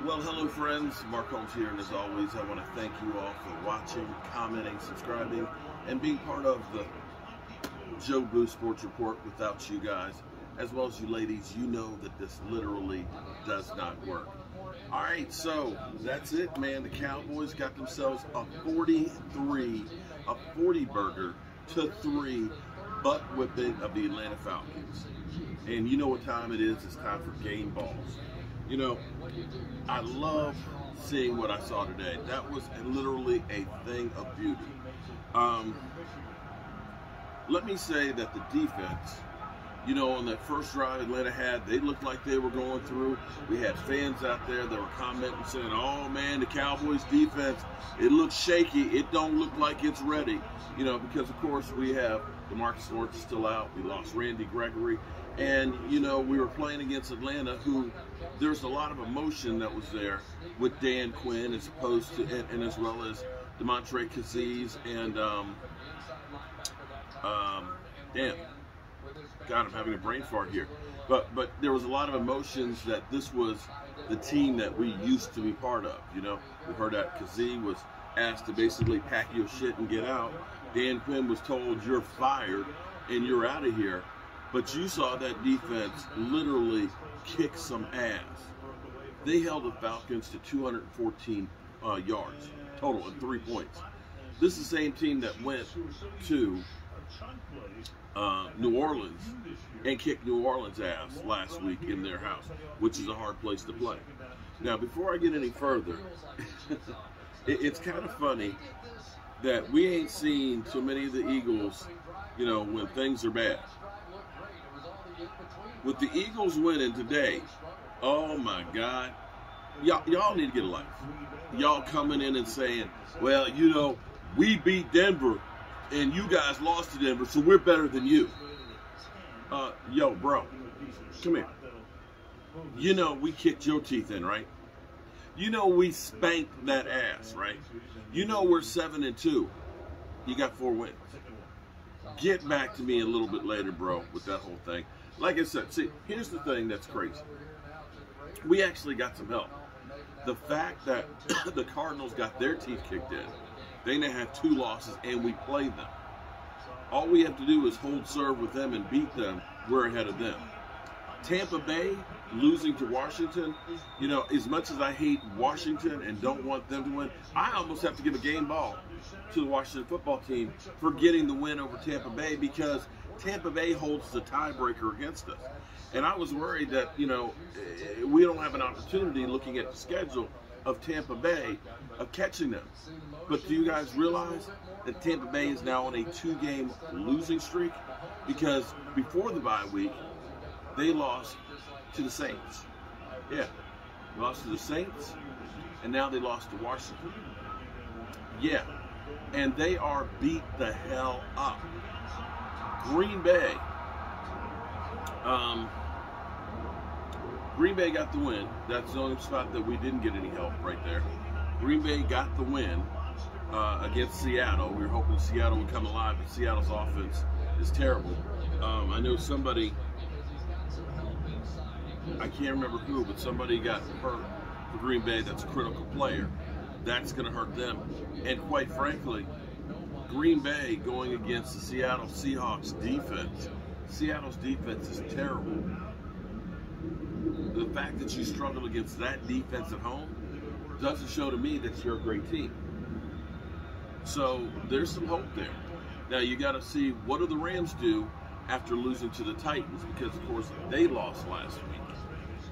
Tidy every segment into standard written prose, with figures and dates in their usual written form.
Well, hello friends, Mark Holmes here, and as always, I want to thank you all for watching, commenting, subscribing, and being part of the Joe Boo Sports Report. Without you guys, as well as you ladies, you know that this literally does not work. All right, so that's it, man. The Cowboys got themselves a 40 burger to 3 butt whipping of the Atlanta Falcons. And you know what time it is? It's time for game balls. You know, I love seeing what I saw today. That was literally a thing of beauty. Let me say that the defense, you know, on that first drive Atlanta had, they looked like they were going through. We had fans out there that were commenting saying, oh man, the Cowboys defense, it looks shaky. It don't look like it's ready. You know, because of course we have DeMarcus Lawrence still out. We lost Randy Gregory. And, you know, we were playing against Atlanta, who there's a lot of emotion that was there with Dan Quinn as opposed to, and as well as Demontre Cazeez and, damn, God, I'm having a brain fart here. But there was a lot of emotions that this was the team that we used to be part of, you know. We heard that Cazeez was asked to basically pack your shit and get out. Dan Quinn was told, you're fired and you're out of here. But you saw that defense literally kick some ass. They held the Falcons to 214 yards total and 3 points. This is the same team that went to New Orleans and kicked New Orleans' ass last week in their house, which is a hard place to play. Now, before I get any further, it's kind of funny that we ain't seen so many of the Eagles, you know, when things are bad. With the Eagles winning today, oh my God, y'all need to get a life. Y'all coming in and saying, well, you know, we beat Denver and you guys lost to Denver, so we're better than you. Yo, bro, come here. You know we kicked your teeth in, right? You know we spanked that ass, right? You know we're 7-2. You got 4 wins. Get back to me a little bit later, bro, with that whole thing. Like I said, see, here's the thing that's crazy. We actually got some help. The fact that the Cardinals got their teeth kicked in, they now have 2 losses, and we played them. All we have to do is hold serve with them and beat them. We're ahead of them. Tampa Bay losing to Washington, you know, as much as I hate Washington and don't want them to win, I almost have to give a game ball to the Washington football team for getting the win over Tampa Bay, because Tampa Bay holds the tiebreaker against us. And I was worried that, you know, we don't have an opportunity looking at the schedule of Tampa Bay of catching them. But do you guys realize that Tampa Bay is now on a 2-game losing streak? Because before the bye week, they lost to the Saints. Yeah, they lost to the Saints, and now they lost to Washington. Yeah, and they are beat the hell up. Green Bay got the win. That's the only spot that we didn't get any help right there. Green Bay got the win against Seattle. We were hoping Seattle would come alive, but Seattle's offense is terrible. I know somebody, I can't remember who, but somebody got hurt for Green Bay that's a critical player. That's going to hurt them. And quite frankly, Green Bay going against the Seattle Seahawks defense. Seattle's defense is terrible. The fact that you struggle against that defense at home doesn't show to me that you're a great team. So there's some hope there. Now you got to see, what do the Rams do after losing to the Titans, because of course they lost last week.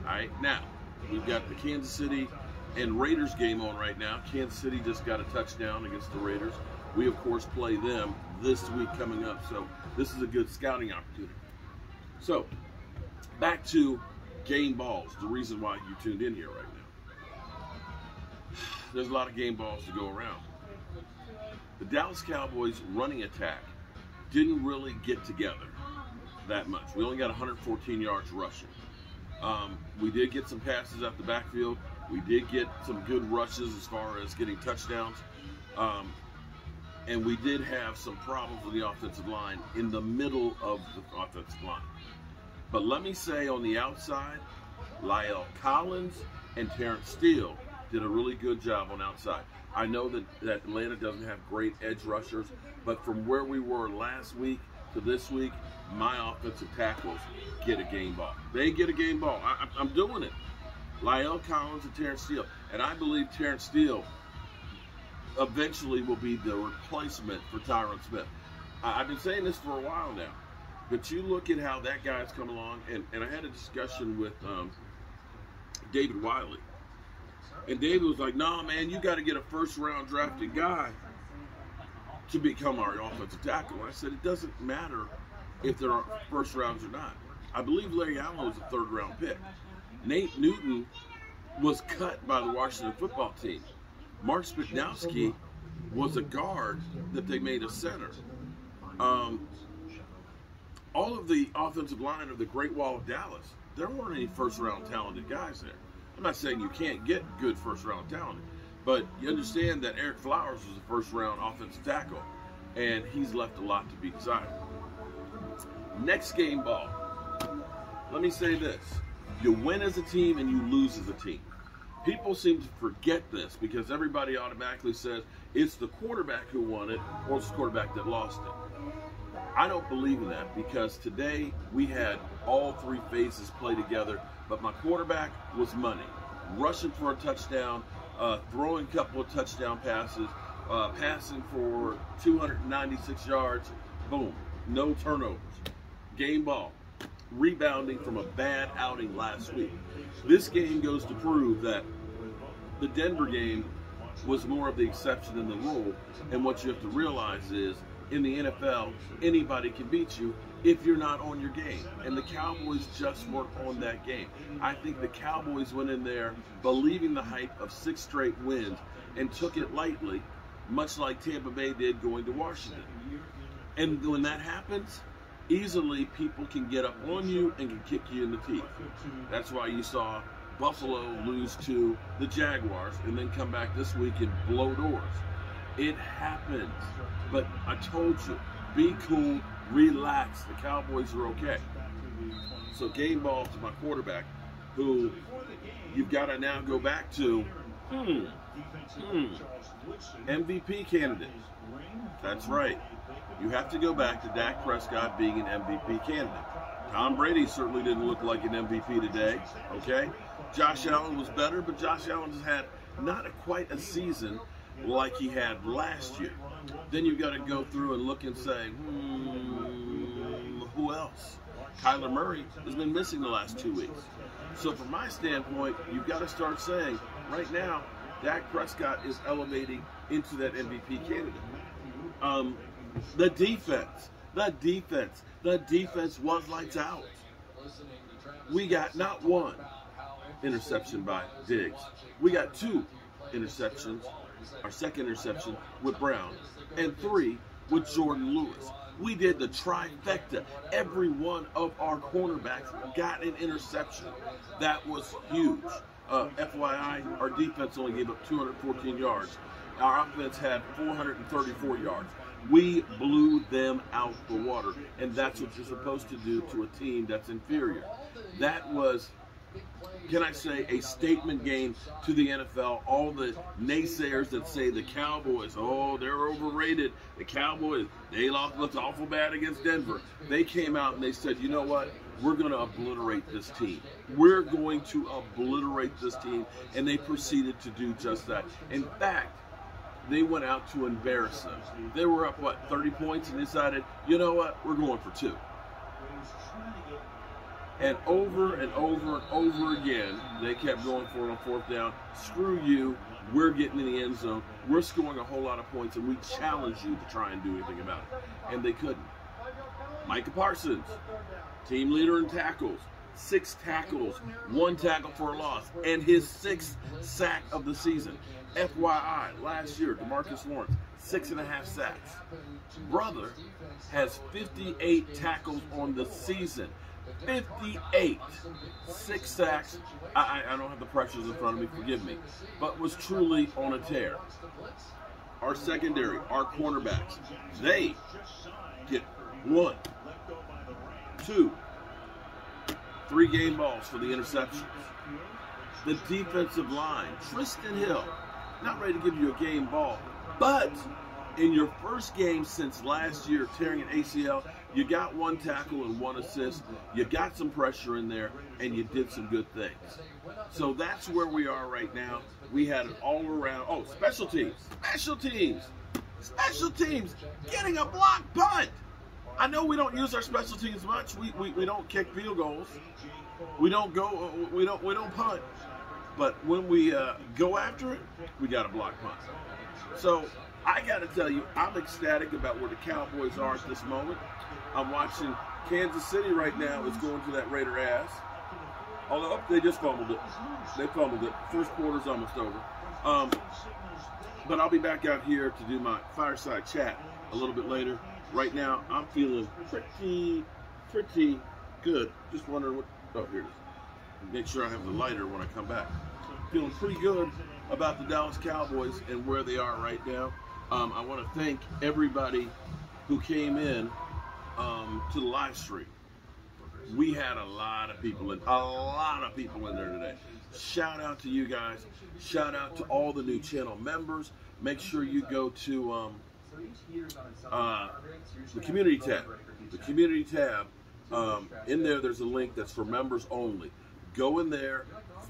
All right, now we've got the Kansas City and Raiders game on right now. Kansas City just got a touchdown against the Raiders. We, of course, play them this week coming up, so this is a good scouting opportunity. So, back to game balls, the reason why you tuned in here right now. There's a lot of game balls to go around. The Dallas Cowboys running attack didn't really get together that much. We only got 114 yards rushing. We did get some passes out the backfield. We did get some good rushes as far as getting touchdowns. And we did have some problems with the offensive line in the middle of the offensive line. But let me say, on the outside, La'el Collins and Terrence Steele did a really good job on outside. I know that Atlanta doesn't have great edge rushers, but from where we were last week to this week, my offensive tackles get a game ball. They get a game ball. I'm doing it. La'el Collins and Terrence Steele. And I believe Terrence Steele eventually will be the replacement for Tyron Smith. I've been saying this for a while now, but you look at how that guy's come along, and I had a discussion with David Wiley. And David was like, "No, man, you got to get a first-round drafted guy to become our offensive tackle." And I said, it doesn't matter if they're first rounds or not. I believe Larry Allen was a third-round pick. Nate Newton was cut by the Washington football team. Mark Spiknowski was a guard that they made a center. All of the offensive line of the Great Wall of Dallas, there weren't any first-round talented guys there. I'm not saying you can't get good first-round talent, but you understand that Eric Flowers was a first-round offensive tackle, and he's left a lot to be desired. Next game ball. Let me say this. You win as a team and you lose as a team. People seem to forget this because everybody automatically says it's the quarterback who won it or it's the quarterback that lost it. I don't believe in that because today we had all three phases play together, but my quarterback was money. Rushing for a touchdown, throwing a couple of touchdown passes, passing for 296 yards, boom, no turnovers. Game ball. Rebounding from a bad outing last week. This game goes to prove that the Denver game was more of the exception than the rule, and what you have to realize is in the NFL, anybody can beat you if you're not on your game, and the Cowboys just weren't on that game. I think the Cowboys went in there believing the hype of 6 straight wins and took it lightly, much like Tampa Bay did going to Washington. And when that happens, easily people can get up on you and can kick you in the teeth. That's why you saw Buffalo lose to the Jaguars and then come back this week and blow doors. It happens. But I told you, be cool, relax. The Cowboys are okay. So game ball to my quarterback, who you've got to now go back to MVP candidate. That's right. You have to go back to Dak Prescott being an MVP candidate. Tom Brady certainly didn't look like an MVP today, okay? Josh Allen was better, but Josh Allen has had not quite a season like he had last year. Then you've got to go through and look and say, who else? Kyler Murray has been missing the last 2 weeks. So from my standpoint, you've got to start saying, right now, Dak Prescott is elevating into that MVP candidate. The defense was lights out. We got not one interception by Diggs. We got 2 interceptions, our second interception with Brown, and 3 with Jordan Lewis. We did the trifecta. Every one of our cornerbacks got an interception. That was huge. FYI, our defense only gave up 214 yards. Our offense had 434 yards. We blew them out the water, and that's what you're supposed to do to a team that's inferior. That was, can I say, a statement game to the NFL. All the naysayers that say the Cowboys, oh, they're overrated. The Cowboys, they looked awful bad against Denver. They came out and they said, you know what? We're going to obliterate this team. We're going to obliterate this team, and they proceeded to do just that. In fact, they went out to embarrass them. They were up, 30 points, and decided, you know what, we're going for 2. And over and over and over again, they kept going for it on 4th down. Screw you, we're getting in the end zone. We're scoring a whole lot of points, and we challenge you to try and do anything about it. And they couldn't. Micah Parsons, team leader in tackles. 6 tackles, 1 tackle for a loss, and his 6th sack of the season. FYI, last year, DeMarcus Lawrence, 6.5 sacks. Brother has 58 tackles on the season. 58. 6 sacks. I don't have the pressures in front of me, forgive me, but was truly on a tear. Our secondary, our cornerbacks, they get 1, 2, 3 game balls for the interceptions. The defensive line, Tristan Hill, not ready to give you a game ball, but in your first game since last year, tearing an ACL, you got 1 tackle and 1 assist. You got some pressure in there, and you did some good things. So that's where we are right now. We had an all-around, special teams, getting a block punt. I know we don't use our special teams much. We don't kick field goals. We don't punt. But when we go after it, we got a block punt. So I got to tell you, I'm ecstatic about where the Cowboys are at this moment. I'm watching Kansas City right now is going to that Raider ass. Although they just fumbled it. They fumbled it. First quarter's almost over. But I'll be back out here to do my fireside chat a little bit later. Right now, I'm feeling pretty good. Just wondering what. Oh, here it is. Make sure I have the lighter when I come back. Feeling pretty good about the Dallas Cowboys and where they are right now. I want to thank everybody who came in to the live stream. We had a lot of people in there today. Shout out to you guys. Shout out to all the new channel members. Make sure you go to the community tab. The community tab. In there's a link that's for members only. Go in there,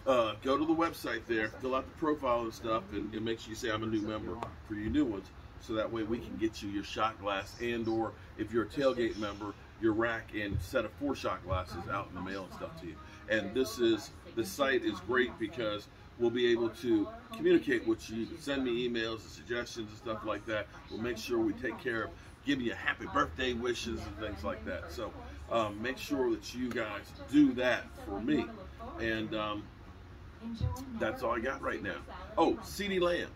go to the website there, fill out the profile and stuff, and make sure you say I'm a new member for your new ones, so that way we can get you your shot glass, and or if you're a tailgate member, your rack and set of 4 shot glasses out in the mail and stuff to you. And the site is great because we'll be able to communicate with you. You can send me emails and suggestions and stuff like that. We'll make sure we take care of giving you happy birthday wishes and things like that. So make sure that you guys do that for me. And that's all I got right now. Oh, CeeDee Lamb.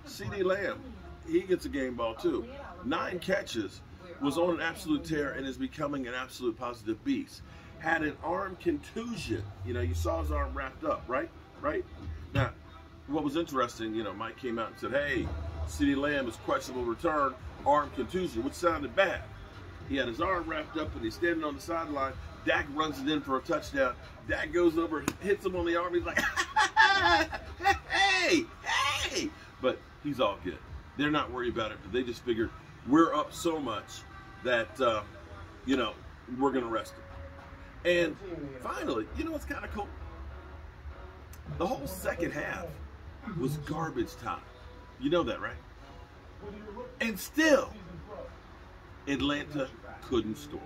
CeeDee Lamb, he gets a game ball too. 9 catches, was on an absolute tear, and is becoming an absolute positive beast. Had an arm contusion. You saw his arm wrapped up, right? Now, what was interesting, Mike came out and said, hey, CeeDee Lamb is questionable return, arm contusion, which sounded bad. He had his arm wrapped up, and he's standing on the sideline. Dak runs it in for a touchdown. Dak goes over, hits him on the arm. He's like, hey! But he's all good. They're not worried about it. They just figured we're up so much that, we're going to rest him. And finally, what's kind of cool? The whole second half was garbage time. You know that, right? And still, Atlanta couldn't score.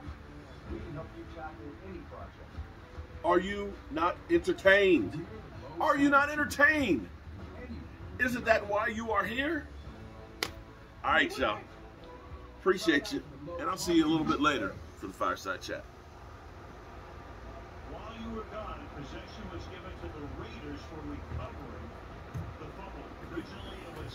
Are you not entertained? Are you not entertained? Isn't that why you are here? All right, y'all. Appreciate you. And I'll see you a little bit later for the fireside chat. While you were gone, possession was given to the Raiders for recovering the fumble. Originally, it was